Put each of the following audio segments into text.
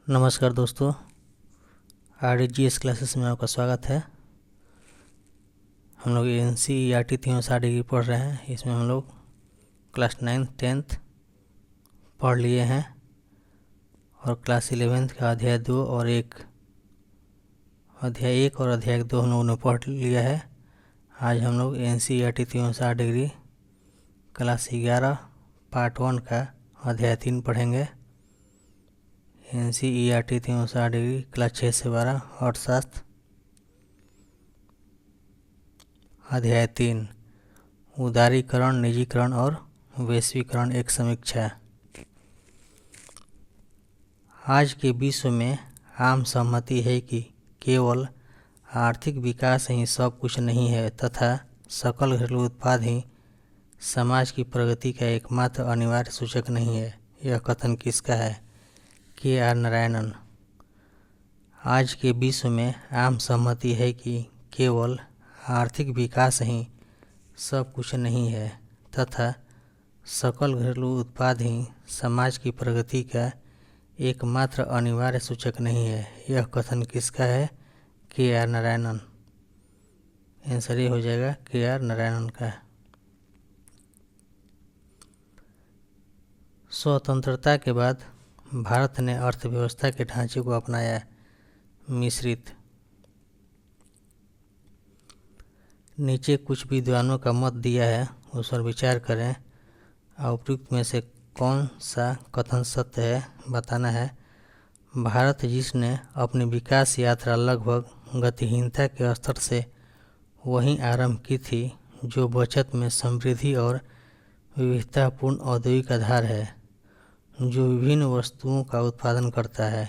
नमस्कार दोस्तों, RDGS classes में आपका स्वागत है। हम लोग NCERT 360 डिग्री पढ़ रहे हैं। इसमें हम लोग क्लास 9th 10th पढ़ लिए हैं और क्लास 11th का अध्याय 2 और अध्याय 2 हम लोगों ने पढ़ लिया है। आज हम लोग NCERT 360 डिग्री क्लास 11 पार्ट 1 का अध्याय 3 पढ़ेंगे। NCERT 360 डिग्री क्लास 6 से 12 अर्थशास्त्र अध्याय 3 उदारीकरण, निजीकरण और वैश्वीकरण एक समीक्षा। आज के विश्व में आम सहमति है कि केवल आर्थिक विकास ही सब कुछ नहीं है तथा सकल घरेलू उत्पाद ही समाज की प्रगति का एकमात्र अनिवार्य सूचक नहीं है। यह कथन किसका है? KR नारायणन। आज के विश्व में आम सहमति है कि केवल आर्थिक विकास ही सब कुछ नहीं है तथा सकल घरेलू उत्पाद ही समाज की प्रगति का एकमात्र अनिवार्य सूचक नहीं है। यह कथन किसका है? KR नारायणन। आंसर ये हो जाएगा KR नारायणन का। स्वतंत्रता के बाद भारत ने अर्थव्यवस्था के ढांचे को अपनाया। मिश्रित। नीचे कुछ विद्वानों का मत दिया है, उस पर विचार करें। उपयुक्त में से कौन सा कथन सत्य है बताना है। भारत जिसने अपनी विकास यात्रा लगभग गतिहीनता के स्तर से वहीं आरंभ की थी जो बचत में समृद्धि और विविधतापूर्ण औद्योगिक आधार है, जो विभिन्न वस्तुओं का उत्पादन करता है।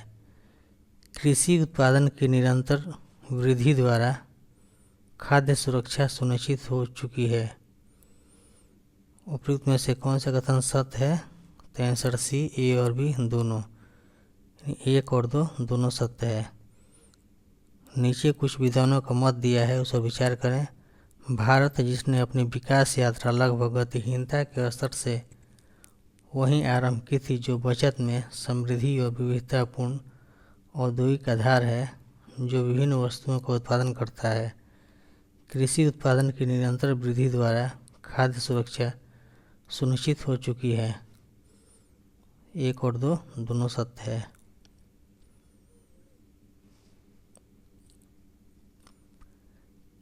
कृषि उत्पादन की निरंतर वृद्धि द्वारा खाद्य सुरक्षा सुनिश्चित हो चुकी है। उपयुक्त में से कौन सा कथन सत्य है? तो आंसर सी, A और B दोनों, 1 और 2 दोनों सत्य है। नीचे कुछ विद्वानों का मत दिया है, उस पर विचार करें। भारत जिसने अपनी विकास यात्रा लगभग गतिहीनता के स्तर से वहीं आरंभ की थी जो बचत में समृद्धि और विविधतापूर्ण औद्योगिक आधार है, जो विभिन्न वस्तुओं का उत्पादन करता है। कृषि उत्पादन की निरंतर वृद्धि द्वारा खाद्य सुरक्षा सुनिश्चित हो चुकी है। 1 और 2 दोनों सत्य है।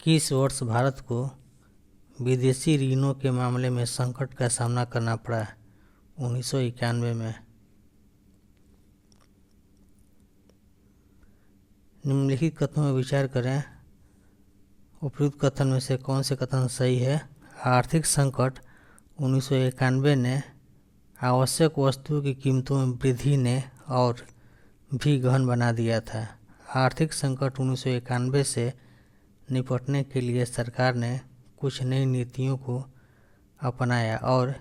किस वर्ष भारत को विदेशी ऋणों के मामले में संकट का सामना करना पड़ा? 1991 में। निम्नलिखित कथनों में विचार करें। उपयुक्त कथन में से कौन से कथन सही है? आर्थिक संकट 1991 ने आवश्यक वस्तुओं की कीमतों में वृद्धि ने और भी गहन बना दिया था। आर्थिक संकट 1991 से निपटने के लिए सरकार ने कुछ नई नीतियों को अपनाया और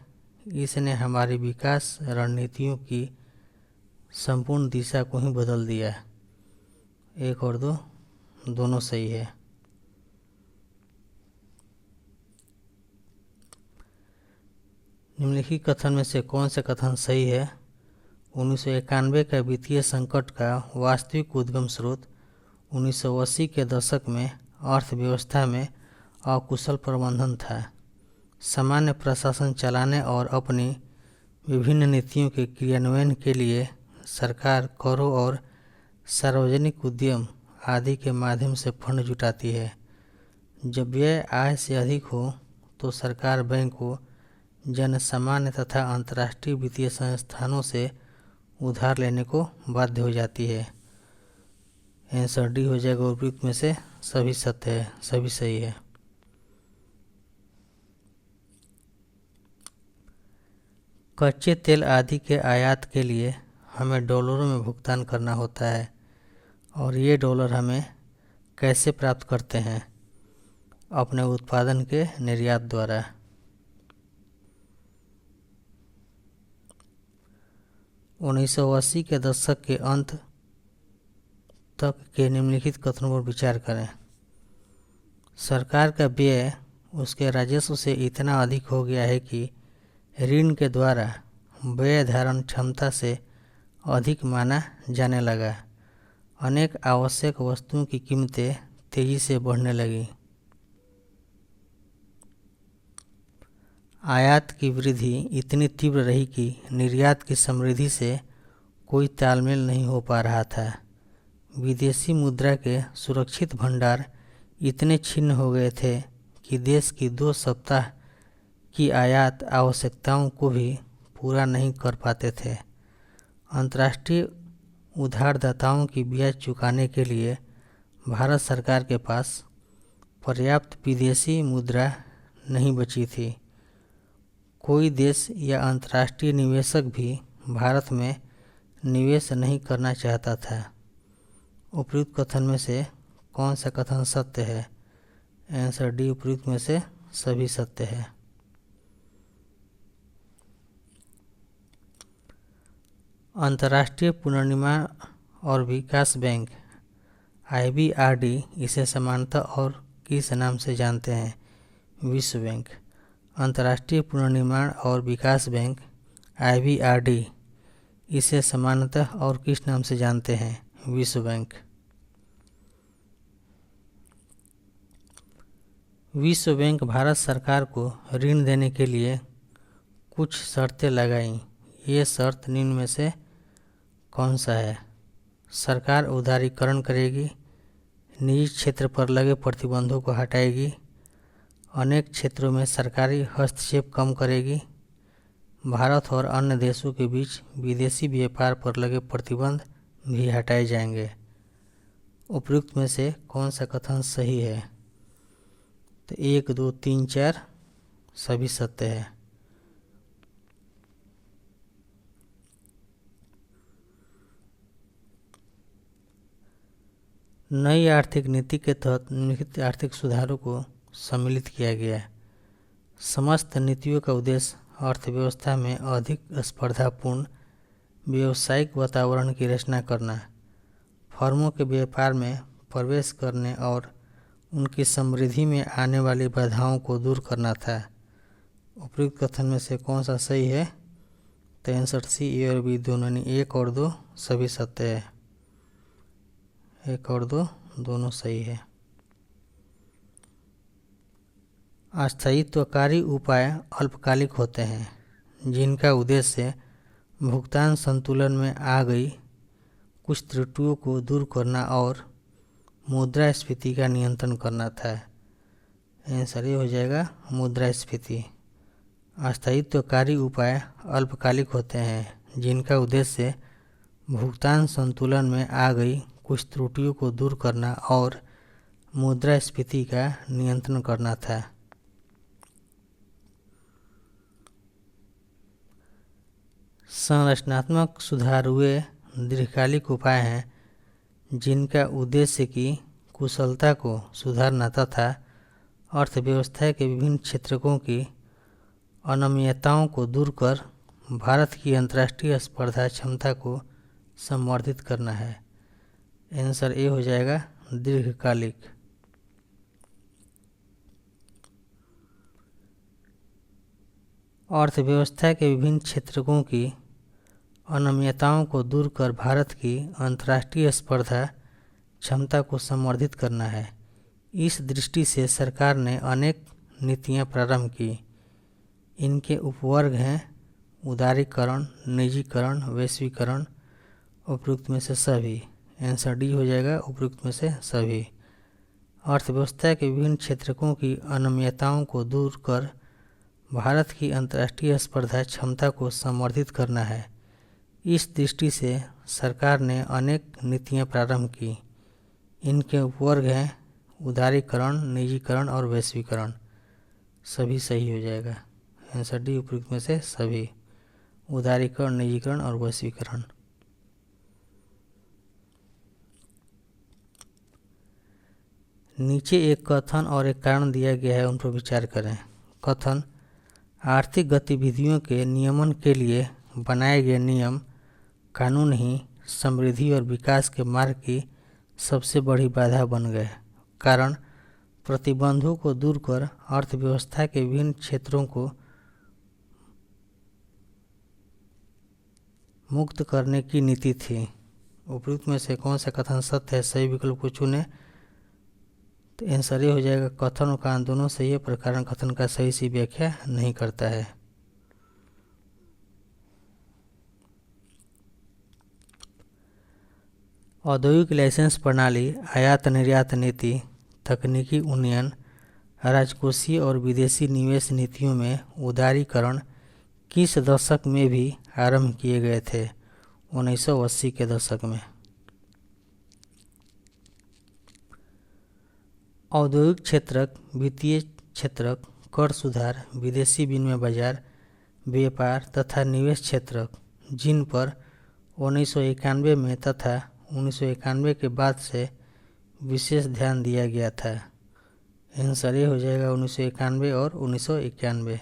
इसने हमारी विकास रणनीतियों की संपूर्ण दिशा को ही बदल दिया। 1 और 2 दोनों सही है। निम्नलिखित कथन में से कौन सा कथन सही है? 1991 का वित्तीय संकट का वास्तविक उद्गम स्रोत 1980 के दशक में अर्थव्यवस्था में अकुशल प्रबंधन था। सामान्य प्रशासन चलाने और अपनी विभिन्न नीतियों के क्रियान्वयन के लिए सरकार करों और सार्वजनिक उद्यम आदि के माध्यम से फंड जुटाती है। जब व्यय आय से अधिक हो तो सरकार बैंक को जन सामान्य तथा अंतर्राष्ट्रीय वित्तीय संस्थानों से उधार लेने को बाध्य हो जाती है। आंसर डी हो जाएगा। उपयुक्त में से सभी सत्य है, सभी सही है। कच्चे तेल आदि के आयात के लिए हमें डॉलरों में भुगतान करना होता है और ये डॉलर हमें कैसे प्राप्त करते हैं? अपने उत्पादन के निर्यात द्वारा। उन्नीस सौ 1980 के दशक के अंत तक के निम्नलिखित कथनों पर विचार करें। सरकार का व्यय उसके राजस्व से इतना अधिक हो गया है कि ऋण के द्वारा व्यय धारण क्षमता से अधिक माना जाने लगा। अनेक आवश्यक वस्तुओं की कीमतें तेजी से बढ़ने लगी। आयात की वृद्धि इतनी तीव्र रही कि निर्यात की समृद्धि से कोई तालमेल नहीं हो पा रहा था। विदेशी मुद्रा के सुरक्षित भंडार इतने छिन्न हो गए थे कि देश की 2 सप्ताह की आयात आवश्यकताओं को भी पूरा नहीं कर पाते थे। अंतर्राष्ट्रीय उधारदाताओं की ब्याज चुकाने के लिए भारत सरकार के पास पर्याप्त विदेशी मुद्रा नहीं बची थी। कोई देश या अंतर्राष्ट्रीय निवेशक भी भारत में निवेश नहीं करना चाहता था। उपयुक्त कथन में से कौन सा कथन सत्य है? आंसर डी, उपयुक्त में से सभी सत्य है। अंतर्राष्ट्रीय पुनर्निर्माण और विकास बैंक IBRD इसे सामान्यतः और किस नाम से जानते हैं? विश्व बैंक। अंतर्राष्ट्रीय पुनर्निर्माण और विकास बैंक IBRD इसे सामान्यतः और किस नाम से जानते हैं? विश्व बैंक। विश्व बैंक भारत सरकार को ऋण देने के लिए कुछ शर्तें लगाई। ये शर्त निम्न में से कौन सा है? सरकार उदारीकरण करेगी, निजी क्षेत्र पर लगे प्रतिबंधों को हटाएगी, अनेक क्षेत्रों में सरकारी हस्तक्षेप कम करेगी, भारत और अन्य देशों के बीच विदेशी व्यापार पर लगे प्रतिबंध भी हटाए जाएंगे। उपयुक्त में से कौन सा कथन सही है? तो 1, 2, 3, 4 सभी सत्य है। नई आर्थिक नीति के तहत निम्नलिखित आर्थिक सुधारों को सम्मिलित किया गया है। समस्त नीतियों का उद्देश्य अर्थव्यवस्था में अधिक स्पर्धापूर्ण व्यावसायिक वातावरण की रचना करना, फर्मों के व्यापार में प्रवेश करने और उनकी समृद्धि में आने वाली बाधाओं को दूर करना था। उपयुक्त कथन में से कौन सा सही है? तो आंसर सी, ए और बी दोनों, यानी 1 और 2 सभी सत्य है। 1 और 2 दोनों सही है। अस्थायित्वकारी उपाय अल्पकालिक होते हैं जिनका उद्देश्य भुगतान संतुलन में आ गई कुछ त्रुटियों को दूर करना और मुद्रास्फीति का नियंत्रण करना था। आंसर ये हो जाएगा मुद्रास्फीति। अस्थायित्वकारी उपाय अल्पकालिक होते हैं जिनका उद्देश्य भुगतान संतुलन में आ गई कुछ त्रुटियों को दूर करना और मुद्रास्फीति का नियंत्रण करना था। संरचनात्मक सुधार वे दीर्घकालिक उपाय हैं जिनका उद्देश्य की कुशलता को सुधारना तथा अर्थव्यवस्था के विभिन्न क्षेत्रों की अनियमितताओं को दूर कर भारत की अंतर्राष्ट्रीय स्पर्धा क्षमता को संवर्धित करना है। आंसर ए हो जाएगा दीर्घकालिक। अर्थव्यवस्था के विभिन्न क्षेत्रों की अनियमितताओं को दूर कर भारत की अंतर्राष्ट्रीय स्पर्धा क्षमता को संवर्धित करना है। इस दृष्टि से सरकार ने अनेक नीतियां प्रारंभ की। इनके उपवर्ग हैं उदारीकरण, निजीकरण, वैश्वीकरण। उपयुक्त में से सभी। आंसर डी हो जाएगा उपयुक्त में से सभी। अर्थव्यवस्था के विभिन्न क्षेत्रों की अनियमितताओं को दूर कर भारत की अंतर्राष्ट्रीय स्पर्धा क्षमता को संवर्धित करना है। इस दृष्टि से सरकार ने अनेक नीतियां प्रारंभ की। इनके उपवर्ग हैं उदारीकरण, निजीकरण और वैश्वीकरण। सभी सही हो जाएगा। आंसर डी उपयुक्त में से सभी। उदारीकरण, निजीकरण और वैश्वीकरण। नीचे एक कथन और एक कारण दिया गया है, उन पर विचार करें। कथन: आर्थिक गतिविधियों के नियमन के लिए बनाए गए नियम कानून ही समृद्धि और विकास के मार्ग की सबसे बड़ी बाधा बन गए। कारण: प्रतिबंधों को दूर कर अर्थव्यवस्था के विभिन्न क्षेत्रों को मुक्त करने की नीति थी। उपयुक्त में से कौन सा कथन सत्य है? सही विकल्प को चुने। तो आंसर ये हो जाएगा कथन और कारण दोनों सही है, पर कारण कथन का सही सी व्याख्या नहीं करता है। औद्योगिक लाइसेंस प्रणाली, आयात निर्यात नीति, तकनीकी उन्नयन, राजकोषीय और विदेशी निवेश नीतियों में उदारीकरण किस दशक में भी आरंभ किए गए थे? 1980 के दशक में। औद्योगिक क्षेत्रक, वित्तीय क्षेत्रक, कर सुधार, विदेशी विनिमय बाजार, व्यापार तथा निवेश क्षेत्रक जिन पर 1991 में तथा 1991 के बाद से विशेष ध्यान दिया गया था। आंसर ये हो जाएगा 1991 और 1991।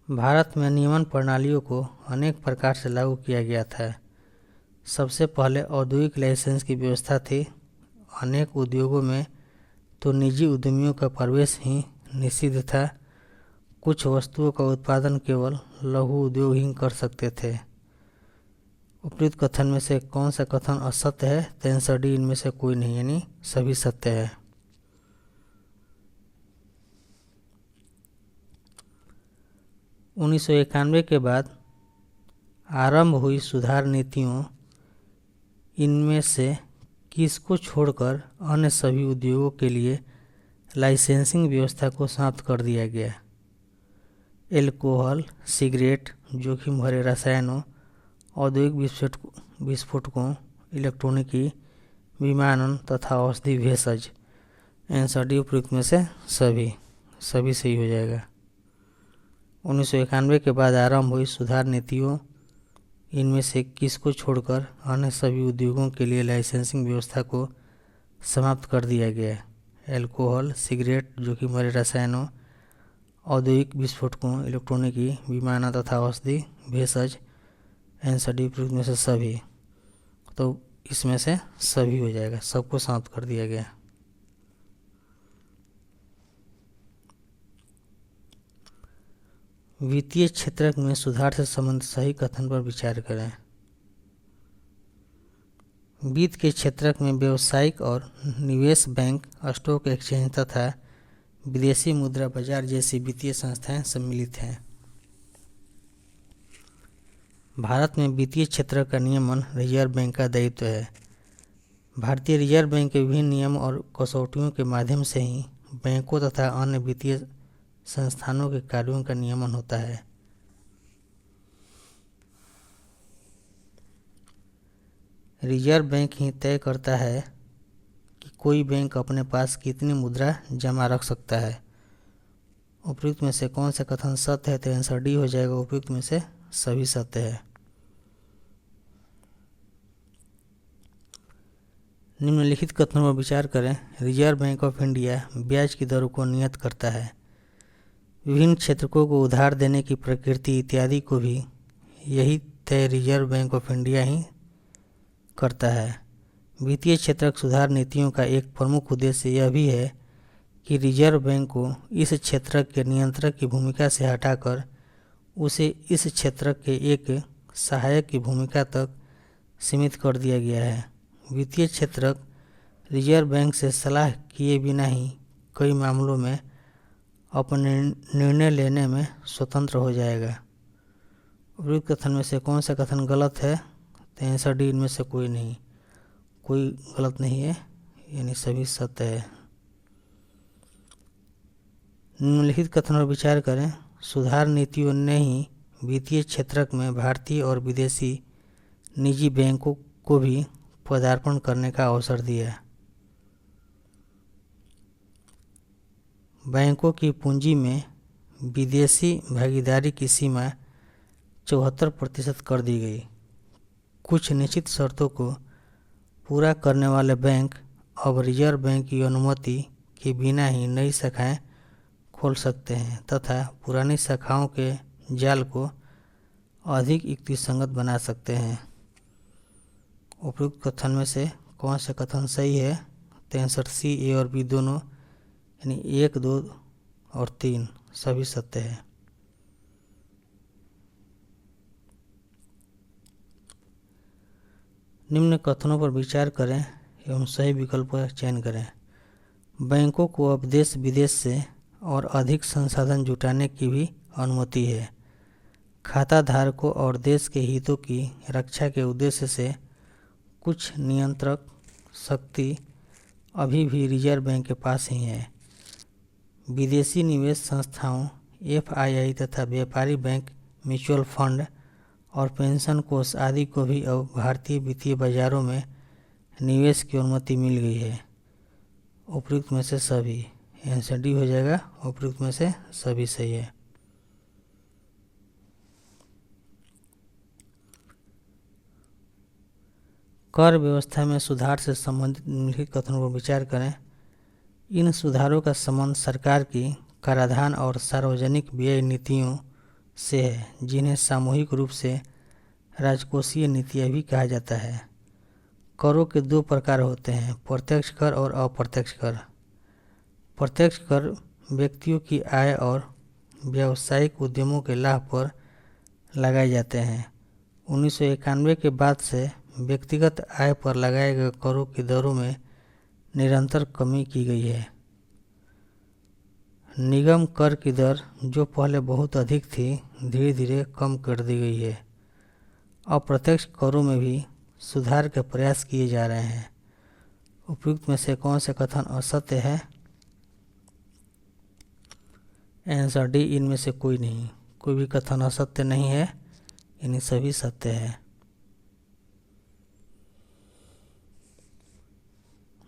भारत में नियमन प्रणालियों को अनेक प्रकार से लागू किया गया था। सबसे पहले औद्योगिक लाइसेंस की व्यवस्था थी। अनेक उद्योगों में तो निजी उद्यमियों का प्रवेश ही निषिद्ध था। कुछ वस्तुओं का उत्पादन केवल लघु उद्योग ही कर सकते थे। उपयुक्त कथन में से कौन सा कथन असत्य है? तो आंसर डी, इनमें से कोई नहीं, यानी सभी सत्य है। उन्नीस सौ 91 के बाद आरंभ हुई सुधार नीतियों इनमें से किसको छोड़कर अन्य सभी उद्योगों के लिए लाइसेंसिंग व्यवस्था को समाप्त कर दिया गया? एल्कोहल, सिगरेट, जोखिम भरे रसायनों, औद्योगिक विस्फोटकों, इलेक्ट्रॉनिकी, विमानन तथा औषधि भेषज। आंसर डी, उपयुक्त में से सभी सही हो जाएगा। 1991 के बाद आरंभ हुई सुधार नीतियों इनमें से किसको छोड़कर अन्य सभी उद्योगों के लिए लाइसेंसिंग व्यवस्था को समाप्त कर दिया गया? एल्कोहल, सिगरेट, जोखिम भरे रसायनों, औद्योगिक विस्फोटकों, इलेक्ट्रॉनिकी, विमानन तथा औषधि भेषज। आंसर डी, उपयुक्त में से सभी। तो इसमें से सभी हो जाएगा, सबको समाप्त कर दिया गया। वित्तीय क्षेत्र में सुधार से संबंधित सही कथन पर विचार करें। वित्त के क्षेत्र में व्यावसायिक और निवेश बैंक, स्टॉक एक्सचेंज तथा विदेशी मुद्रा बाजार जैसी वित्तीय संस्थाएं सम्मिलित हैं। भारत में वित्तीय क्षेत्र का नियमन रिजर्व बैंक का दायित्व है। भारतीय रिजर्व बैंक के विभिन्न नियम और कसौटियों के माध्यम से ही बैंकों तथा अन्य वित्तीय संस्थानों के कार्यों का नियमन होता है। रिजर्व बैंक ही तय करता है कि कोई बैंक अपने पास कितनी मुद्रा जमा रख सकता है। उपयुक्त में से कौन सा कथन सत्य है? तो आंसर डी हो जाएगा, उपयुक्त में से सभी सत्य है। निम्नलिखित कथनों पर विचार करें। रिजर्व बैंक ऑफ इंडिया ब्याज की दरों को नियत करता है। विभिन्न क्षेत्रकों को उधार देने की प्रकृति इत्यादि को भी यही तय रिजर्व बैंक ऑफ इंडिया ही करता है। वित्तीय क्षेत्र सुधार नीतियों का एक प्रमुख उद्देश्य यह भी है कि रिजर्व बैंक को इस क्षेत्र के नियंत्रक की भूमिका से हटाकर उसे इस क्षेत्र के एक सहायक की भूमिका तक सीमित कर दिया गया है। वित्तीय क्षेत्र रिजर्व बैंक से सलाह किए बिना ही कई मामलों में अपने निर्णय लेने में स्वतंत्र हो जाएगा। उपयुक्त कथन में से कौन सा कथन गलत है? तो आंसर डी, इनमें से कोई नहीं, कोई गलत नहीं है, यानी सभी सत्य है। निम्नलिखित कथन पर विचार करें। सुधार नीतियों ने ही वित्तीय क्षेत्र में भारतीय और विदेशी निजी बैंकों को भी पदार्पण करने का अवसर दिया। बैंकों की पूंजी में विदेशी भागीदारी की सीमा 74% कर दी गई। कुछ निश्चित शर्तों को पूरा करने वाले बैंक अब रिजर्व बैंक की अनुमति के बिना ही नई शाखाएं खोल सकते हैं तथा पुरानी शाखाओं के जाल को अधिक युक्तिसंगत बना सकते हैं। उपयुक्त कथन में से कौन सा कथन सही है? तो आंसर सी, ए और बी दोनों, यानी 1, 2 और 3 सभी सत्य है। निम्न कथनों पर विचार करें एवं सही विकल्प का चयन करें। बैंकों को अब देश विदेश से और अधिक संसाधन जुटाने की भी अनुमति है। खाता धारकों और देश के हितों की रक्षा के उद्देश्य से कुछ नियंत्रक शक्ति अभी भी रिजर्व बैंक के पास ही है। विदेशी निवेश संस्थाओं FII तथा व्यापारी बैंक, म्यूचुअल फंड और पेंशन कोष आदि को भी अब भारतीय वित्तीय बाजारों में निवेश की अनुमति मिल गई है। उपयुक्त में से सभी, आंसर डी हो जाएगा। उपयुक्त में से सभी सही है। कर व्यवस्था में सुधार से संबंधित निम्नलिखित कथनों पर विचार करें। इन सुधारों का संबंध सरकार की कराधान और सार्वजनिक व्यय नीतियों से है, जिन्हें सामूहिक रूप से राजकोषीय नीतियाँ भी कहा जाता है। करों के दो प्रकार होते हैं, प्रत्यक्ष कर और अप्रत्यक्ष कर। प्रत्यक्ष कर व्यक्तियों की आय और व्यावसायिक उद्यमों के लाभ पर लगाए जाते हैं। 1991 के बाद से व्यक्तिगत आय पर लगाए गए करों की दरों में निरंतर कमी की गई है। निगम कर की दर, जो पहले बहुत अधिक थी, धीरे धीरे कम कर दी गई है। अप्रत्यक्ष करों में भी सुधार के प्रयास किए जा रहे हैं। उपयुक्त में से कौन से कथन असत्य है? आंसर डी, इनमें से कोई नहीं। कोई भी कथन असत्य नहीं है, इन्हीं सभी सत्य है।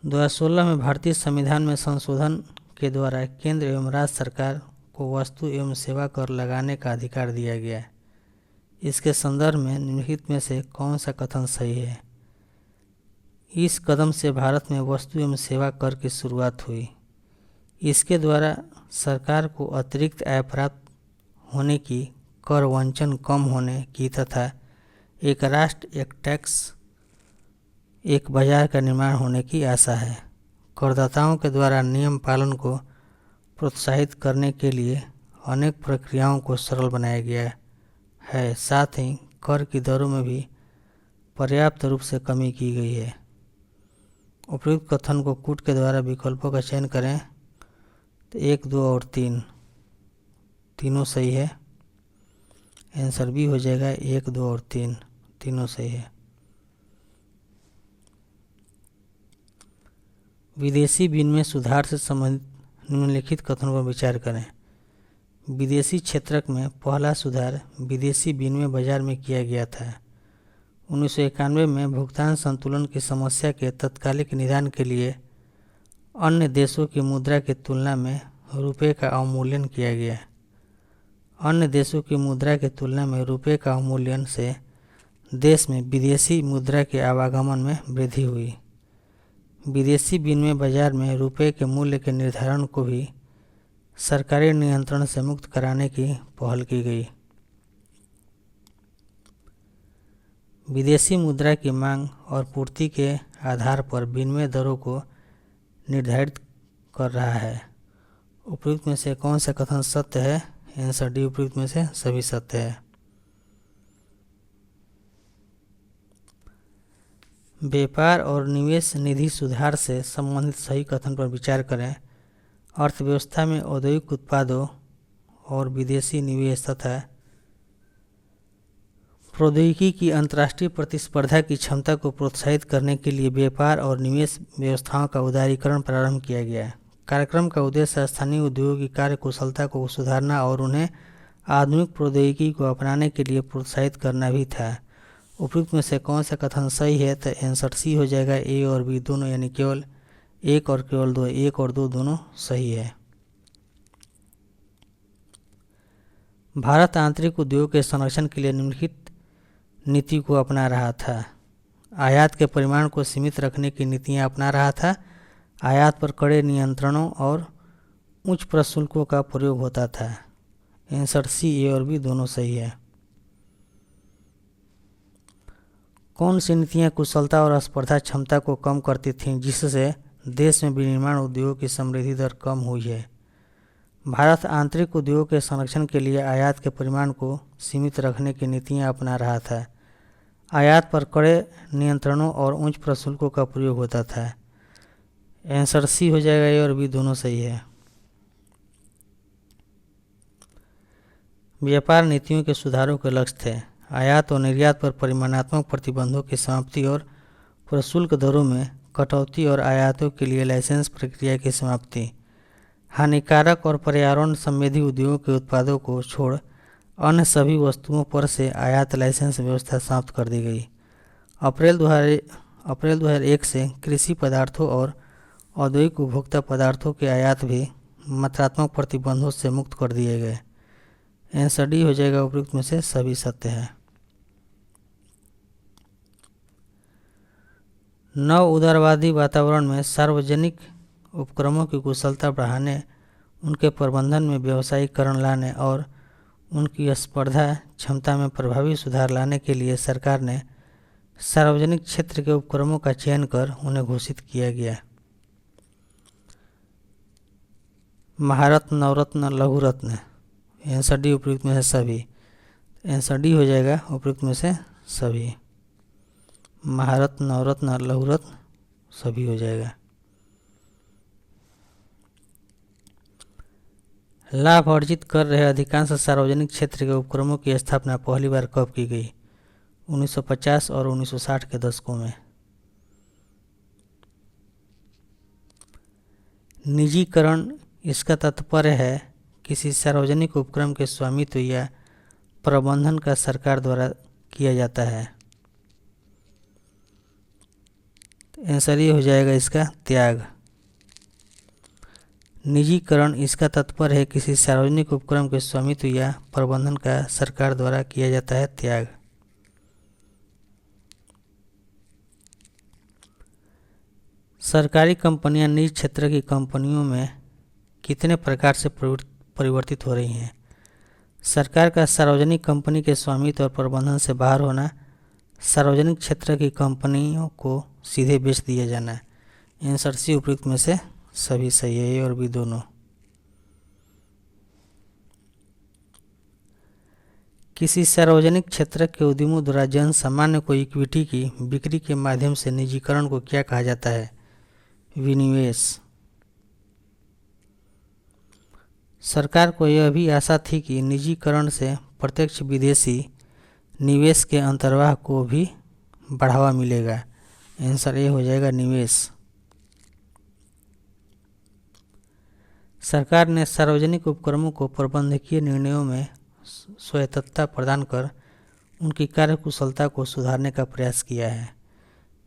2016 में भारतीय संविधान में संशोधन के द्वारा केंद्र एवं राज्य सरकार को वस्तु एवं सेवा कर लगाने का अधिकार दिया गया है। इसके संदर्भ में निम्नलिखित में से कौन सा कथन सही है? इस कदम से भारत में वस्तु एवं सेवा कर की शुरुआत हुई। इसके द्वारा सरकार को अतिरिक्त आय प्राप्त होने की, कर वंचन कम होने की तथा एक राष्ट्र एक टैक्स एक बाजार का निर्माण होने की आशा है। करदाताओं के द्वारा नियम पालन को प्रोत्साहित करने के लिए अनेक प्रक्रियाओं को सरल बनाया गया है। साथ ही कर की दरों में भी पर्याप्त रूप से कमी की गई है। उपयुक्त कथन को कूट के द्वारा विकल्पों का चयन करें तो 1, 2 और 3 तीनों सही है। आंसर बी हो जाएगा। 1, 2 और 3 तीनों सही है। विदेशी विनिमय सुधार से संबंधित निम्नलिखित कथनों पर विचार करें। विदेशी क्षेत्रक में पहला सुधार विदेशी विनिमय बाजार में किया गया था। 1991 में भुगतान संतुलन की समस्या के तत्कालिक निदान के लिए अन्य देशों की मुद्रा की तुलना में रुपये का अवमूल्यन किया गया। अन्य देशों की मुद्रा की तुलना में रुपये का अवमूल्यन से देश में विदेशी मुद्रा के आवागमन में वृद्धि हुई। विदेशी विनिमय बाजार में रुपये के मूल्य के निर्धारण को भी सरकारी नियंत्रण से मुक्त कराने की पहल की गई। विदेशी मुद्रा की मांग और पूर्ति के आधार पर विनिमय दरों को निर्धारित कर रहा है। उपयुक्त में से कौन सा कथन सत्य है? आंसर डी, उपयुक्त में से सभी सत्य है। व्यापार और निवेश निधि सुधार से संबंधित सही कथन पर विचार करें। अर्थव्यवस्था में औद्योगिक उत्पादों और विदेशी निवेश तथा प्रौद्योगिकी की अंतर्राष्ट्रीय प्रतिस्पर्धा की क्षमता को प्रोत्साहित करने के लिए व्यापार और निवेश व्यवस्थाओं का उदारीकरण प्रारंभ किया गया। कार्यक्रम का उद्देश्य स्थानीय उद्योगों की कार्य कुशलता को सुधारना और उन्हें आधुनिक प्रौद्योगिकी को अपनाने के लिए प्रोत्साहित करना भी था। उपयुक्त में से कौन सा कथन सही है? तो आंसर सी हो जाएगा। ए और बी दोनों, यानी केवल 1 और केवल 2, 1 और 2 दोनों सही है। भारत आंतरिक उद्योग के संरक्षण के लिए निम्नलिखित नीति को अपना रहा था। आयात के परिमाण को सीमित रखने की नीतियां अपना रहा था। आयात पर कड़े नियंत्रणों और उच्च प्रशुल्कों का प्रयोग होता था। आंसर सी, ए और बी दोनों सही है। कौन सी नीतियां कुशलता और स्पर्धा क्षमता को कम करती थीं, जिससे देश में विनिर्माण उद्योगों की समृद्धि दर कम हुई है? भारत आंतरिक उद्योगों के संरक्षण के लिए आयात के परिमाण को सीमित रखने की नीतियां अपना रहा था। आयात पर कड़े नियंत्रणों और उच्च प्रशुल्कों का प्रयोग होता था। आंसर सी हो जाएगा, ए और बी दोनों सही है। व्यापार नीतियों के सुधारों के लक्ष्य थे आयात और निर्यात पर परिमाणात्मक प्रतिबंधों की समाप्ति और प्रशुल्क दरों में कटौती और आयातों के लिए लाइसेंस प्रक्रिया की समाप्ति। हानिकारक और पर्यावरण संवेदी उद्योगों के उत्पादों को छोड़ अन्य सभी वस्तुओं पर से आयात लाइसेंस व्यवस्था समाप्त कर दी गई। अप्रैल 2001 से कृषि पदार्थों और औद्योगिक उपभोक्ता पदार्थों के आयात भी मात्रात्मक प्रतिबंधों से मुक्त कर दिए गए। आंसर डी हो जाएगा, उपयुक्त में से सभी सत्य है। नव उदारवादी वातावरण में सार्वजनिक उपक्रमों की कुशलता बढ़ाने, उनके प्रबंधन में व्यावसायीकरण लाने और उनकी स्पर्धा क्षमता में प्रभावी सुधार लाने के लिए सरकार ने सार्वजनिक क्षेत्र के उपक्रमों का चयन कर उन्हें घोषित किया गया। महारत्न, नवरत्न, लघु रत्न। आंसर डी उपयुक्त में से सभी। आंसर डी हो जाएगा, उपयुक्त में से सभी। महारत्न, नवरत्न, लघु रत्न सभी हो जाएगा। लाभ अर्जित कर रहे अधिकांश सार्वजनिक क्षेत्र के उपक्रमों की स्थापना पहली बार कब की गई? 1950 और 1960 के दशकों में। निजीकरण, इसका तात्पर्य है किसी सार्वजनिक उपक्रम के स्वामित्व या प्रबंधन का सरकार द्वारा किया जाता है। आंसर ये हो जाएगा इसका, त्याग। निजीकरण, इसका तात्पर्य है किसी सार्वजनिक उपक्रम के स्वामित्व या प्रबंधन का सरकार द्वारा किया जाता है, त्याग। सरकारी कंपनियां निजी क्षेत्र की कंपनियों में कितने प्रकार से परिवर्तित हो रही हैं? सरकार का सार्वजनिक कंपनी के स्वामित्व और प्रबंधन से बाहर होना, सार्वजनिक क्षेत्र की कंपनियों को सीधे बेच दिया जाना। आंसर सी उपयुक्त में से सभी सही है, ए और बी दोनों। किसी सार्वजनिक क्षेत्र के उद्यमों द्वारा जन सामान्य को इक्विटी की बिक्री के माध्यम से निजीकरण को क्या कहा जाता है? विनिवेश। सरकार को यह भी आशा थी कि निजीकरण से प्रत्यक्ष विदेशी निवेश के अंतर्वाह को भी बढ़ावा मिलेगा। आंसर ए हो जाएगा, निवेश। सरकार ने सार्वजनिक उपक्रमों को प्रबंधकीय निर्णयों में स्वायत्तता प्रदान कर उनकी कार्यकुशलता को सुधारने का प्रयास किया है।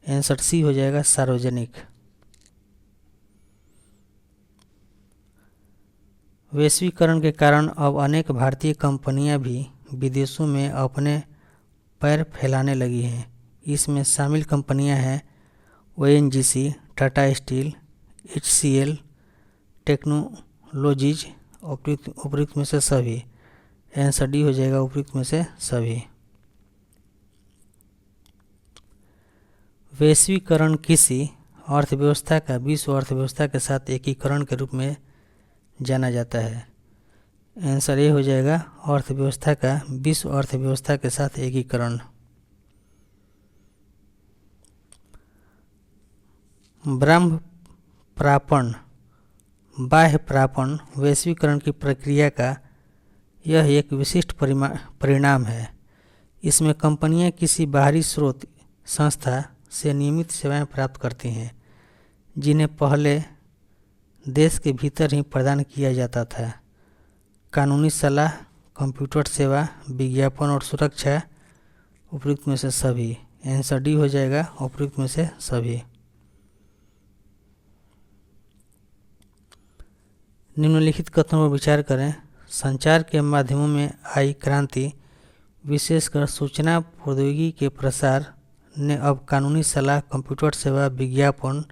आंसर सी हो जाएगा, सार्वजनिक। वैश्वीकरण के कारण अब अनेक भारतीय कंपनियां भी विदेशों में अपने पैर फैलाने लगी हैं। इसमें शामिल कंपनियां हैं ONGC, Tata steel, HCL technologies. उपयुक्त में से सभी। आंसर डी हो जाएगा, उपयुक्त में से सभी। वैश्वीकरण किसी अर्थव्यवस्था का विश्व अर्थव्यवस्था के साथ एकीकरण के रूप में जाना जाता है। आंसर ए हो जाएगा, अर्थव्यवस्था का विश्व अर्थव्यवस्था के साथ एकीकरण। ब्रह्म प्रापण, बाह्य प्रापण वैश्वीकरण की प्रक्रिया का यह एक विशिष्ट परिणाम है। इसमें कंपनियां किसी बाहरी स्रोत संस्था से नियमित सेवाएं प्राप्त करती हैं, जिन्हें पहले देश के भीतर ही प्रदान किया जाता था। कानूनी सलाह, कंप्यूटर सेवा, विज्ञापन और सुरक्षा। उपयुक्त में से सभी। आंसर डी हो जाएगा, उपयुक्त में से सभी। निम्नलिखित कथनों पर विचार करें। संचार के माध्यमों में आई क्रांति, विशेषकर सूचना प्रौद्योगिकी के प्रसार ने अब कानूनी सलाह, कंप्यूटर सेवा, विज्ञापन,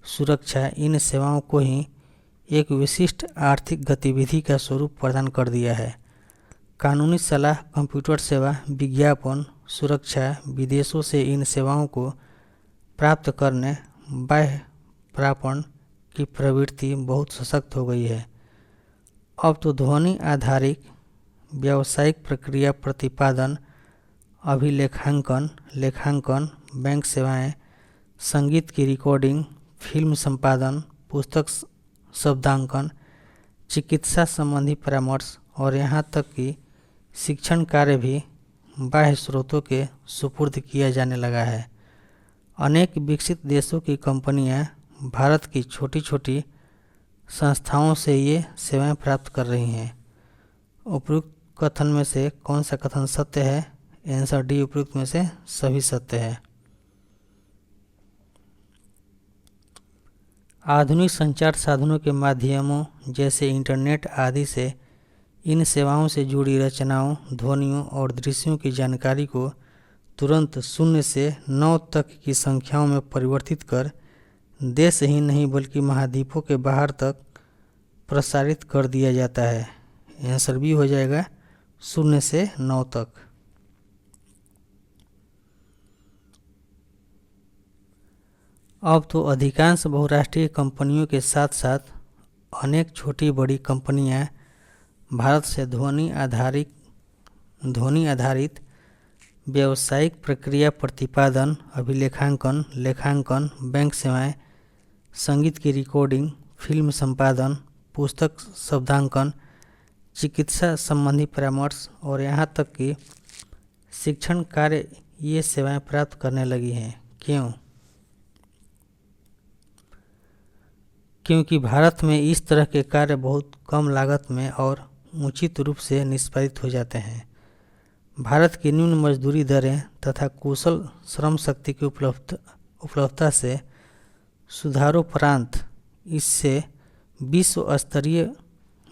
सुरक्षा इन सेवाओं को ही एक विशिष्ट आर्थिक गतिविधि का स्वरूप प्रदान कर दिया है। कानूनी सलाह, कंप्यूटर सेवा, विज्ञापन, सुरक्षा, विदेशों से इन सेवाओं को प्राप्त करने बाह्य प्रापण की प्रवृत्ति बहुत सशक्त हो गई है। अब तो ध्वनि आधारित व्यावसायिक प्रक्रिया प्रतिपादन अभिलेखांकन, लेखांकन, बैंक सेवाएं, संगीत की रिकॉर्डिंग, फिल्म संपादन, पुस्तक शब्दांकन, चिकित्सा संबंधी परामर्श और यहाँ तक कि शिक्षण कार्य भी बाह्य स्रोतों के सुपुर्द किया जाने लगा है। अनेक विकसित देशों की कंपनियां भारत की छोटी छोटी संस्थाओं से ये सेवाएं प्राप्त कर रही हैं। उपयुक्त कथन में से कौन सा कथन सत्य है? आंसर डी, उपयुक्त में से सभी सत्य है। आधुनिक संचार साधनों के माध्यमों जैसे इंटरनेट आदि से इन सेवाओं से जुड़ी रचनाओं, ध्वनियों और दृश्यों की जानकारी को तुरंत 0 से 9 तक की संख्याओं में परिवर्तित कर देश ही नहीं बल्कि महाद्वीपों के बाहर तक प्रसारित कर दिया जाता है। आंसर बी हो जाएगा 0 से 9 तक। अब तो अधिकांश बहुराष्ट्रीय कंपनियों के साथ साथ अनेक छोटी बड़ी कंपनियां भारत से ध्वनि आधारित व्यावसायिक प्रक्रिया प्रतिपादन, अभिलेखांकन, लेखांकन, बैंक सेवाएं, संगीत की रिकॉर्डिंग, फिल्म संपादन, पुस्तक शब्दांकन, चिकित्सा संबंधी परामर्श और यहाँ तक कि शिक्षण कार्य ये सेवाएं प्राप्त करने लगी हैं। क्यों? क्योंकि भारत में इस तरह के कार्य बहुत कम लागत में और उचित रूप से निष्पादित हो जाते हैं। भारत की निम्न मजदूरी दरें तथा कुशल श्रम शक्ति की उपलब्धता से सुधारोपरांत इससे विश्व स्तरीय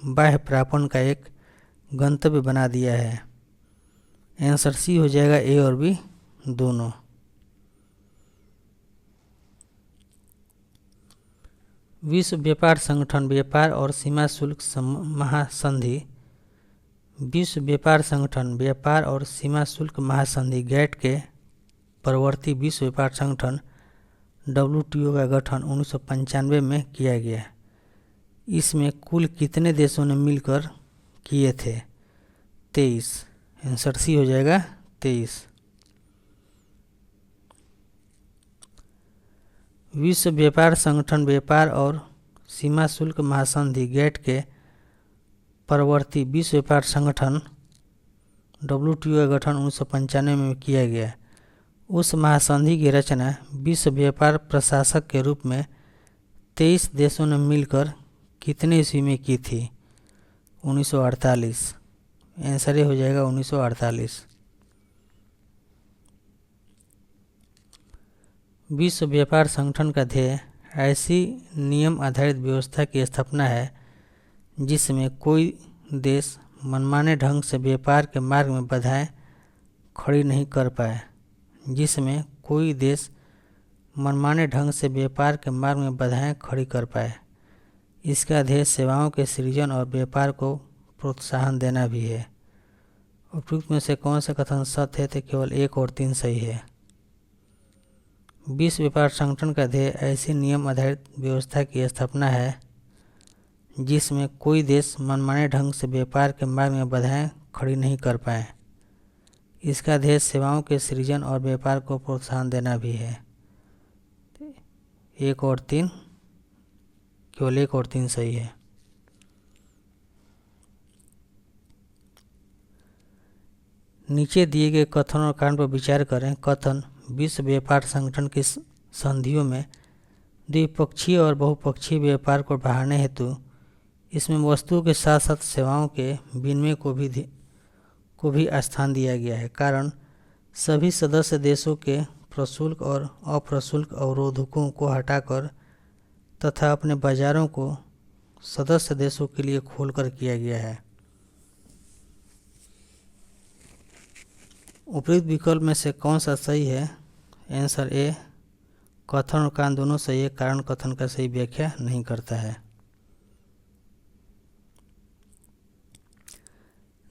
बाह्य प्रापण का एक गंतव्य बना दिया है। आंसर सी हो जाएगा, ए और बी दोनों। विश्व व्यापार संगठन व्यापार और सीमा शुल्क महासंधि विश्व व्यापार संगठन व्यापार और सीमा शुल्क महासंधि गैट के परवर्ती विश्व व्यापार संगठन WTO का गठन 1995 में किया गया। इसमें कुल कितने देशों ने मिलकर किए थे? 23। आंसर सी हो जाएगा 23। विश्व व्यापार संगठन व्यापार और सीमा शुल्क महासंधि गैट के परवर्ती विश्व व्यापार संगठन WTO का गठन 1995 में किया गया। उस महासंधि की रचना विश्व व्यापार प्रशासक के रूप में 23 देशों ने मिलकर कितने ईस्वी में की थी? 1948। आंसर हो जाएगा 1948। विश्व व्यापार संगठन का ध्येय ऐसी नियम आधारित व्यवस्था की स्थापना है जिसमें कोई देश मनमाने ढंग से व्यापार के मार्ग में बाधाएं खड़ी नहीं कर पाए। जिसमें कोई देश मनमाने ढंग से व्यापार के मार्ग में बाधाएं खड़ी कर पाए। इसका ध्येय सेवाओं के सृजन और व्यापार को प्रोत्साहन देना भी है। उपयुक्त में से कौन सा कथन सत्य है? तो केवल 1 और 3 सही है। विश्व व्यापार संगठन का ध्येय ऐसी नियम आधारित व्यवस्था की स्थापना है जिसमें कोई देश मनमाने ढंग से व्यापार के मार्ग में बाधाएं खड़ी नहीं कर पाए। इसका ध्येय सेवाओं के सृजन और व्यापार को प्रोत्साहन देना भी है। 1 और 3, केवल 1 और 3 सही है। नीचे दिए गए कथन और कारण पर विचार करें। कथन: विश्व व्यापार संगठन की संधियों में द्विपक्षीय और बहुपक्षीय व्यापार को बढ़ाने हेतु इसमें वस्तुओं के साथ साथ सेवाओं के विनिमय को भी स्थान दिया गया है। कारण: सभी सदस्य देशों के प्रशुल्क और अप्रशुल्क अवरोधकों को हटाकर तथा अपने बाजारों को सदस्य देशों के लिए खोलकर किया गया है। उपयुक्त विकल्प में से कौन सा सही है? आंसर ए, कथन और कारण दोनों सही है। कारण कथन का सही व्याख्या नहीं करता है।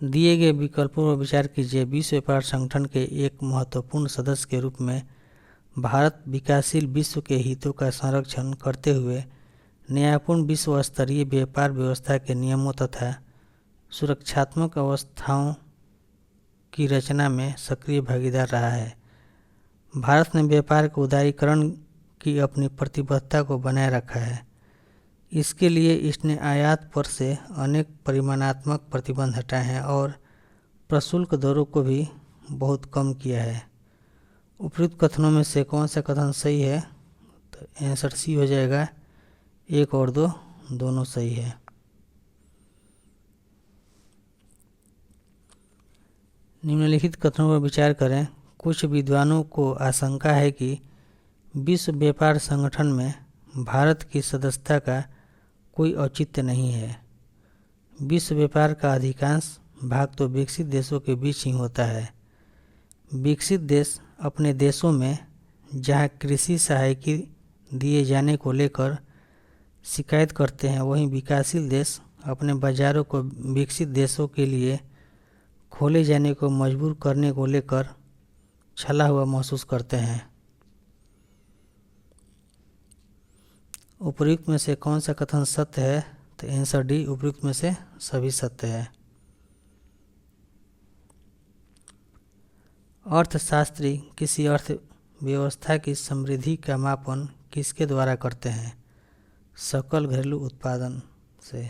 दिए गए विकल्पों पर विचार कीजिए। विश्व व्यापार संगठन के एक महत्वपूर्ण सदस्य के रूप में भारत विकासशील विश्व के हितों का संरक्षण करते हुए न्यायपूर्ण विश्व स्तरीय व्यापार व्यवस्था के नियमों तथा सुरक्षात्मक अवस्थाओं की रचना में सक्रिय भागीदार रहा है। भारत ने व्यापार के उदारीकरण की अपनी प्रतिबद्धता को बनाए रखा है। इसके लिए इसने आयात पर से अनेक परिमाणात्मक प्रतिबंध हटाए हैं और प्रशुल्क दरों को भी बहुत कम किया है। उपयुक्त कथनों में से कौन सा कथन सही है? तो आंसर सी हो जाएगा। 1 और 2 दोनों सही है। निम्नलिखित कथनों पर विचार करें। कुछ विद्वानों को आशंका है कि विश्व व्यापार संगठन में भारत की सदस्यता का कोई औचित्य नहीं है। विश्व व्यापार का अधिकांश भाग तो विकसित देशों के बीच ही होता है। विकसित देश अपने देशों में जहां कृषि सहायकी दिए जाने को लेकर शिकायत करते हैं, वहीं विकासशील देश अपने बाजारों को विकसित देशों के लिए खोले जाने को मजबूर करने को लेकर छला हुआ महसूस करते हैं। उपयुक्त में से कौन सा कथन सत्य है? तो आंसर डी, उपयुक्त में से सभी सत्य है। अर्थशास्त्री किसी अर्थव्यवस्था की समृद्धि का मापन किसके द्वारा करते हैं? सकल घरेलू उत्पादन से।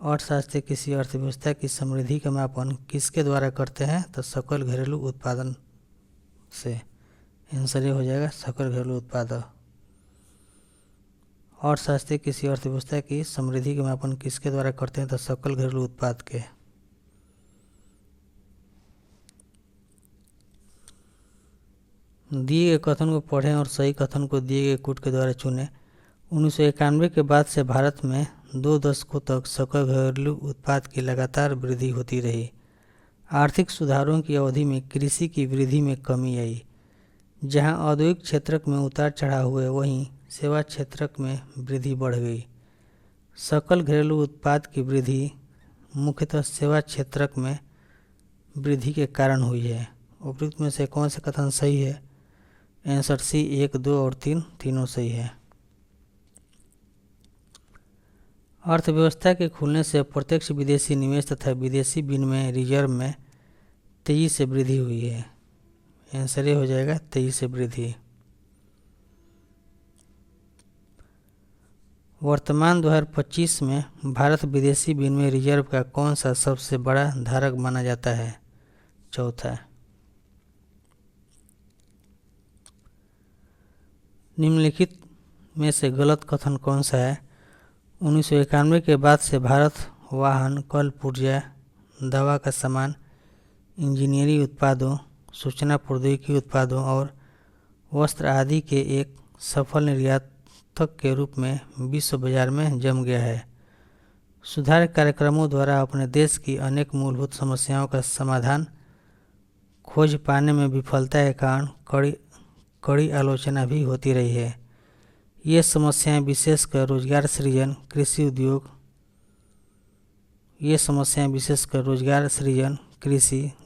अर्थशास्त्री किसी अर्थव्यवस्था की समृद्धि का मापन किसके द्वारा करते हैं? तो सकल घरेलू उत्पादन से। आंसर ये हो जाएगा सकल घरेलू उत्पादन। अर्थशास्त्री किसी अर्थव्यवस्था की समृद्धि का मापन किसके द्वारा करते हैं? तो सकल घरेलू उत्पाद के। दिए गए कथन को पढ़ें और सही कथन को दिए गए कूट के द्वारा चुनें। 1991 के बाद से भारत में 2 दशकों तक सकल घरेलू उत्पाद की लगातार वृद्धि होती रही। आर्थिक सुधारों की अवधि में कृषि की वृद्धि में कमी आई। जहां औद्योगिक क्षेत्र में उतार चढ़ाव हुए, वहीं सेवा क्षेत्र में वृद्धि बढ़ गई। सकल घरेलू उत्पाद की वृद्धि मुख्यतः सेवा क्षेत्र में वृद्धि के कारण हुई है। उपयुक्त में से कौन सा कथन सही है? आंसर सी, 1, 2 और 3 तीनों सही है। अर्थव्यवस्था के खुलने से प्रत्यक्ष विदेशी निवेश तथा विदेशी विनिमय रिजर्व में तेजी से वृद्धि हुई है। आंसर ये हो जाएगा, तेजी से वृद्धि। वर्तमान 2025 में भारत विदेशी विनिमय रिजर्व का कौन सा सबसे बड़ा धारक माना जाता है? चौथा। निम्नलिखित में से गलत कथन कौन सा है? 1991 के बाद से भारत वाहन, कल पुर्जा, दवा का सामान, इंजीनियरिंग उत्पादों, सूचना प्रौद्योगिकी उत्पादों और वस्त्र आदि के एक सफल निर्यातक के रूप में विश्व बाजार में जम गया है। सुधार कार्यक्रमों द्वारा अपने देश की अनेक मूलभूत समस्याओं का समाधान खोज पाने में विफलता के कारण कड़ी आलोचना भी होती रही है। ये समस्याएं विशेषकर रोजगार सृजन, कृषि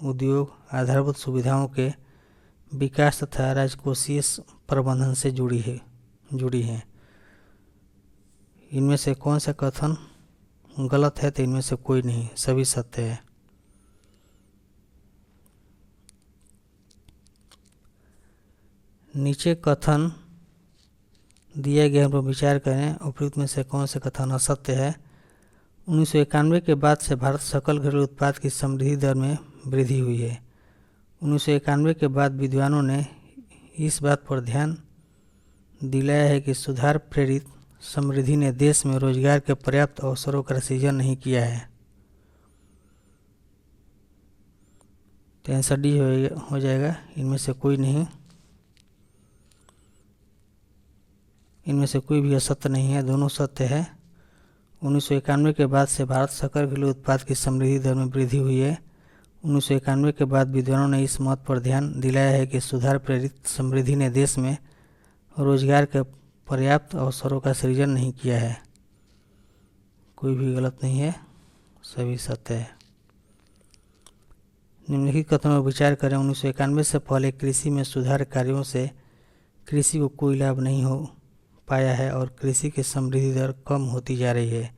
उद्योग, आधारभूत सुविधाओं के विकास तथा राजकोषीय प्रबंधन से जुड़ी हैं। इनमें से कौन सा कथन गलत है? तो इनमें से कोई नहीं, सभी सत्य है। नीचे कथन दिए गए पर विचार करें। उपयुक्त में से कौन से कथन असत्य है? 1991 के बाद से भारत सकल घरेलू उत्पाद की समृद्धि दर में वृद्धि हुई है। 1991 के बाद विद्वानों ने इस बात पर ध्यान दिलाया है कि सुधार प्रेरित समृद्धि ने देश में रोजगार के पर्याप्त अवसरों का सृजन नहीं किया है। तो आंसर डी हो जाएगा, इनमें से कोई नहीं, इनमें से कोई भी असत्य नहीं है, दोनों सत्य है। 1991 के बाद से भारत सकल घरेलू उत्पाद की समृद्धि दर में वृद्धि हुई है। 1991 के बाद विद्वानों ने इस मत पर ध्यान दिलाया है कि सुधार प्रेरित समृद्धि ने देश में रोजगार के पर्याप्त अवसरों का सृजन नहीं किया है। कोई भी गलत नहीं है, सभी सत्य है। निम्नलिखित कथनों पर विचार करें। 1991 से पहले कृषि में सुधार कार्यों से कृषि को कोई लाभ नहीं हो पाया है और कृषि की समृद्धि दर कम होती जा रही है।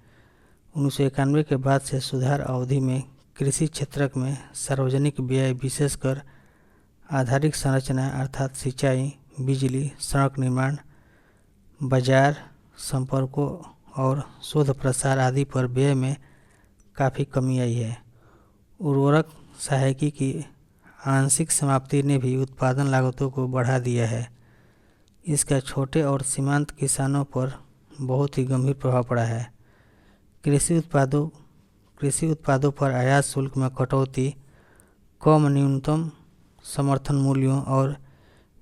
1991 के बाद से सुधार अवधि में कृषि क्षेत्र में सार्वजनिक व्यय विशेषकर आधारिक संरचना अर्थात सिंचाई, बिजली, सड़क निर्माण, बाजार संपर्कों और शोध प्रसार आदि पर व्यय में काफ़ी कमी आई है। उर्वरक सहायकी की आंशिक समाप्ति ने भी उत्पादन लागतों को बढ़ा दिया है। इसका छोटे और सीमांत किसानों पर बहुत ही गंभीर प्रभाव पड़ा है। कृषि उत्पादों पर आयात शुल्क में कटौती, कम न्यूनतम समर्थन मूल्यों और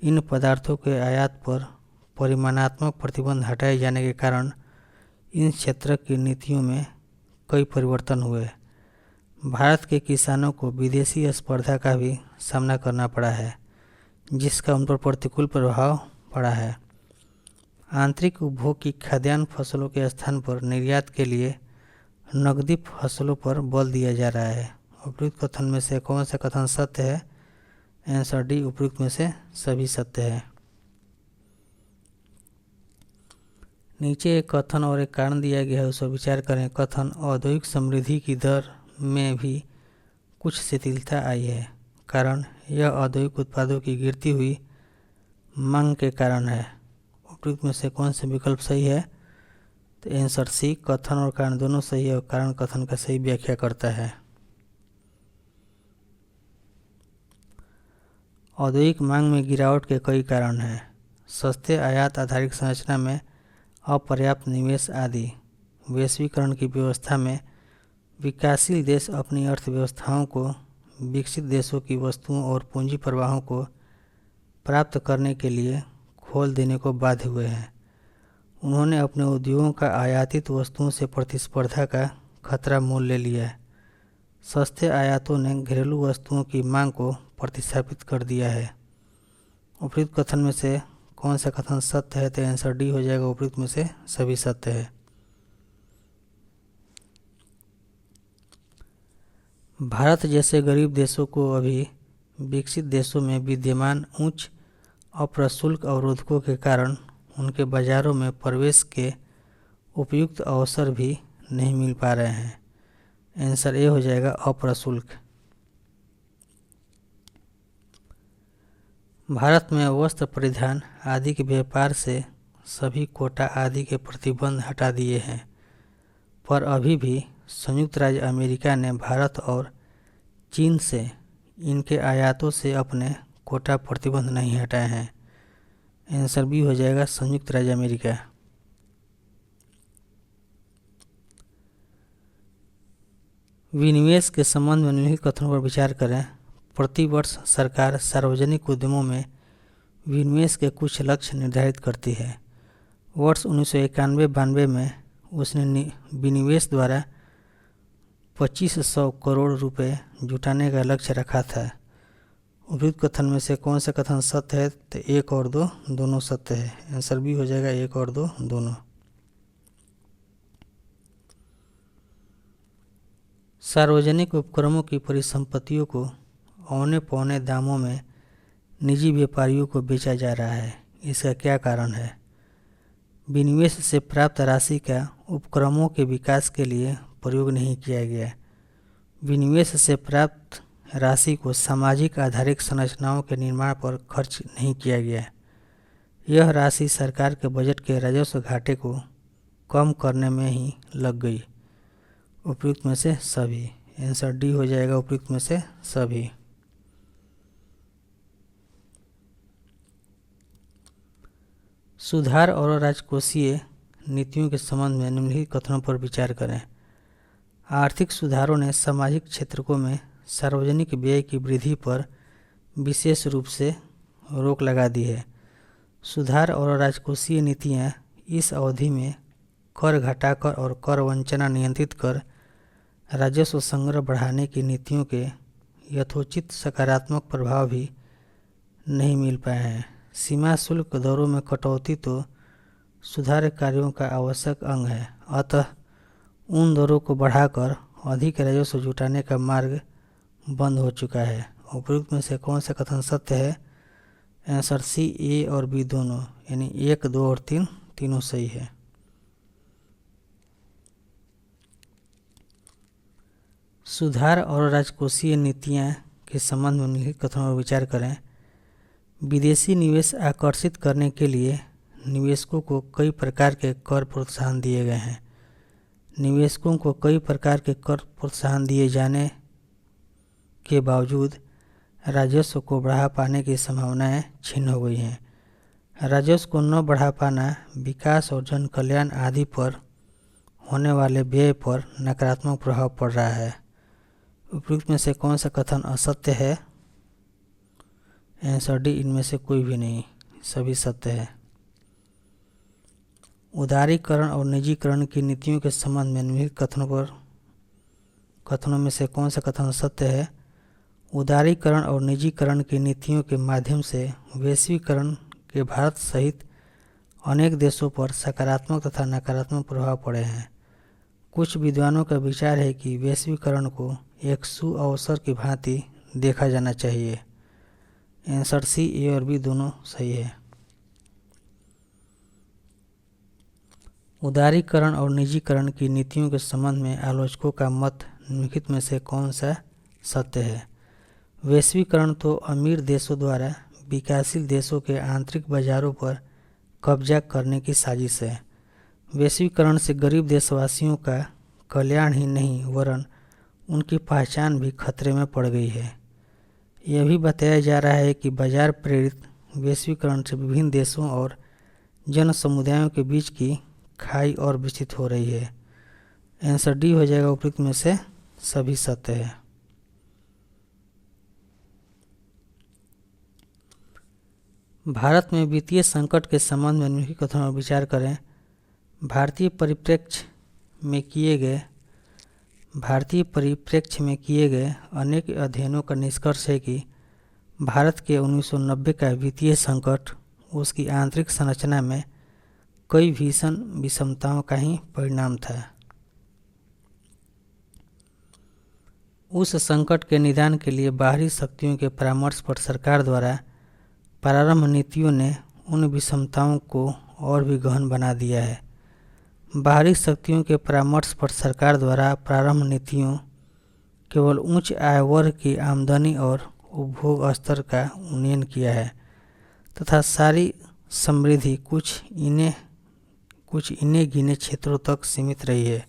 इन पदार्थों के आयात पर परिमाणात्मक प्रतिबंध हटाए जाने के कारण इन क्षेत्र की नीतियों में कई परिवर्तन हुए। भारत के किसानों को विदेशी स्पर्धा का भी सामना करना पड़ा है, जिसका उन पर प्रतिकूल प्रभाव पड़ा है। आंतरिक उपभोग की खाद्यान्न फसलों के स्थान पर निर्यात के लिए नकदी फसलों पर बल दिया जा रहा है। उपयुक्त कथन में से कौन सा कथन सत्य है? आंसर डी, उपयुक्त में से सभी सत्य है। नीचे एक कथन और एक कारण दिया गया है, उस पर विचार करें। कथन: औद्योगिक समृद्धि की दर में भी कुछ शिथिलता आई है। कारण: यह औद्योगिक उत्पादों की गिरती हुई मांग के कारण है। उपयुक्त में से कौन सा विकल्प सही है? तो आंसर सी, कथन और कारण दोनों सही है और कारण कथन का सही व्याख्या करता है। औद्योगिक मांग में गिरावट के कई कारण हैं। सस्ते आयात आधारित संरचना में अपर्याप्त निवेश आदि। वैश्वीकरण की व्यवस्था में विकासशील देश अपनी अर्थव्यवस्थाओं को विकसित देशों की वस्तुओं और पूंजी प्रवाहों को प्राप्त करने के लिए खोल देने को बाध्य हुए हैं। उन्होंने अपने उद्योगों का आयातित वस्तुओं से प्रतिस्पर्धा का खतरा मोल ले लिया है। सस्ते आयातों ने घरेलू वस्तुओं की मांग को प्रतिस्थापित कर दिया है। उपयुक्त कथन में से कौन सा कथन सत्य है? तो आंसर डी हो जाएगा, उपयुक्त में से सभी सत्य है। भारत जैसे गरीब देशों को अभी विकसित देशों में विद्यमान उच्च अप्रशुल्क अवरोधकों के कारण उनके बाजारों में प्रवेश के उपयुक्त अवसर भी नहीं मिल पा रहे हैं। आंसर ए हो जाएगा, अप्रशुल्क। भारत में वस्त्र परिधान आदि के व्यापार से सभी कोटा आदि के प्रतिबंध हटा दिए हैं, पर अभी भी संयुक्त राज्य अमेरिका ने भारत और चीन से इनके आयातों से अपने कोटा प्रतिबंध नहीं हटाए हैं। आंसर बी हो जाएगा, संयुक्त राज्य अमेरिका। विनिवेश के संबंध में निम्नलिखित कथनों पर विचार करें। प्रति वर्ष सरकार सार्वजनिक उद्यमों में विनिवेश के कुछ लक्ष्य निर्धारित करती है। वर्ष 1991-92 में उसने विनिवेश द्वारा 2500 करोड़ रुपए जुटाने का लक्ष्य रखा था। उपयुक्त कथन में से कौन सा कथन सत्य है? तो 1 और 2 दोनों सत्य है। आंसर बी हो जाएगा, 1 और 2 दोनों। सार्वजनिक उपक्रमों की परिसंपत्तियों को औने पौने दामों में निजी व्यापारियों को बेचा जा रहा है। इसका क्या कारण है? विनिवेश से प्राप्त राशि का उपक्रमों के विकास के लिए प्रयोग नहीं किया गया। विनिवेश से प्राप्त राशि को सामाजिक आधारित संरचनाओं के निर्माण पर खर्च नहीं किया गया। यह राशि सरकार के बजट के राजस्व घाटे को कम करने में ही लग गई। उपयुक्त में से सभी। आंसर डी हो जाएगा, उपयुक्त में से सभी। सुधार और राजकोषीय नीतियों के संबंध में निम्नलिखित कथनों पर विचार करें। आर्थिक सुधारों ने सामाजिक क्षेत्रों में सार्वजनिक व्यय की वृद्धि पर विशेष रूप से रोक लगा दी है। सुधार और राजकोषीय नीतियाँ इस अवधि में कर घटाकर और कर वंचना नियंत्रित कर राजस्व संग्रह बढ़ाने की नीतियों के यथोचित सकारात्मक प्रभाव भी नहीं मिल पाए हैं। सीमा शुल्क दरों में कटौती तो सुधार कार्यों का आवश्यक अंग है, अतः उन दरों को बढ़ाकर अधिक राजस्व जुटाने का मार्ग बंद हो चुका है। उपयुक्त में से कौन सा कथन सत्य है? आंसर सी, ए और बी दोनों, यानी 1, 2 और 3 तीनों सही है। सुधार और राजकोषीय नीतियाँ के संबंध में निम्नलिखित कथनों पर विचार करें। विदेशी निवेश आकर्षित करने के लिए निवेशकों को कई प्रकार के कर प्रोत्साहन दिए गए हैं। निवेशकों को कई प्रकार के कर प्रोत्साहन दिए जाने के बावजूद राजस्व को बढ़ा पाने की संभावनाएं क्षीण हो गई हैं। राजस्व को न बढ़ा पाना विकास और जन कल्याण आदि पर होने वाले व्यय पर नकारात्मक प्रभाव पड़ रहा है। उपयुक्त में से कौन सा कथन असत्य है? आंसर डी, इनमें से कोई भी नहीं, सभी सत्य है। उदारीकरण और निजीकरण की नीतियों के संबंध में निम्नलिखित कथनों में से कौन सा कथन सत्य है? उदारीकरण और निजीकरण की नीतियों के माध्यम से वैश्वीकरण के भारत सहित अनेक देशों पर सकारात्मक तथा नकारात्मक प्रभाव पड़े हैं। कुछ विद्वानों का विचार है कि वैश्वीकरण को एक सुअवसर की भांति देखा जाना चाहिए। आंसर सी, ए और बी दोनों सही है। उदारीकरण और निजीकरण की नीतियों के संबंध में आलोचकों का मत निम्नलिखित में से कौन सा सत्य है? वैश्वीकरण तो अमीर देशों द्वारा विकासशील देशों के आंतरिक बाजारों पर कब्जा करने की साजिश है। वैश्वीकरण से गरीब देशवासियों का कल्याण ही नहीं वरन उनकी पहचान भी खतरे में पड़ गई है। यह भी बताया जा रहा है कि बाजार प्रेरित वैश्वीकरण से विभिन्न देशों और जन समुदायों के बीच की खाई और विस्तृत हो रही है। आंसर डी हो जाएगा, उपयुक्त में से सभी सत्य है। भारत में वित्तीय संकट के संबंध में निम्नलिखित कथनों पर विचार करें। भारतीय परिप्रेक्ष्य में किए गए अनेक अध्ययनों का निष्कर्ष है कि भारत के 1990 का वित्तीय संकट उसकी आंतरिक संरचना में कई भीषण विषमताओं का ही परिणाम था। उस संकट के निदान के लिए बाहरी शक्तियों के परामर्श पर सरकार द्वारा प्रारंभ नीतियों ने उन विषमताओं को और भी गहन बना दिया है। बाहरी शक्तियों के परामर्श पर सरकार द्वारा प्रारंभ नीतियों केवल उच्च आय वर्ग की आमदनी और उपभोग स्तर का उन्नयन किया है तथा सारी समृद्धि कुछ इन्हें गिने क्षेत्रों तक सीमित रही है।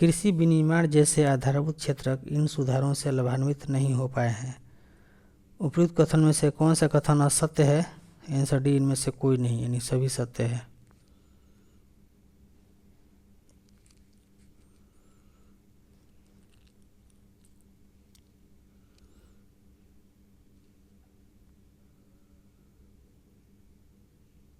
कृषि विनिर्माण जैसे आधारभूत क्षेत्र इन सुधारों से लाभान्वित नहीं हो पाए हैं। उपयुक्त कथन में से कौन सा कथन असत्य है? आंसर डी, इनमें से कोई नहीं, यानी सभी सत्य है।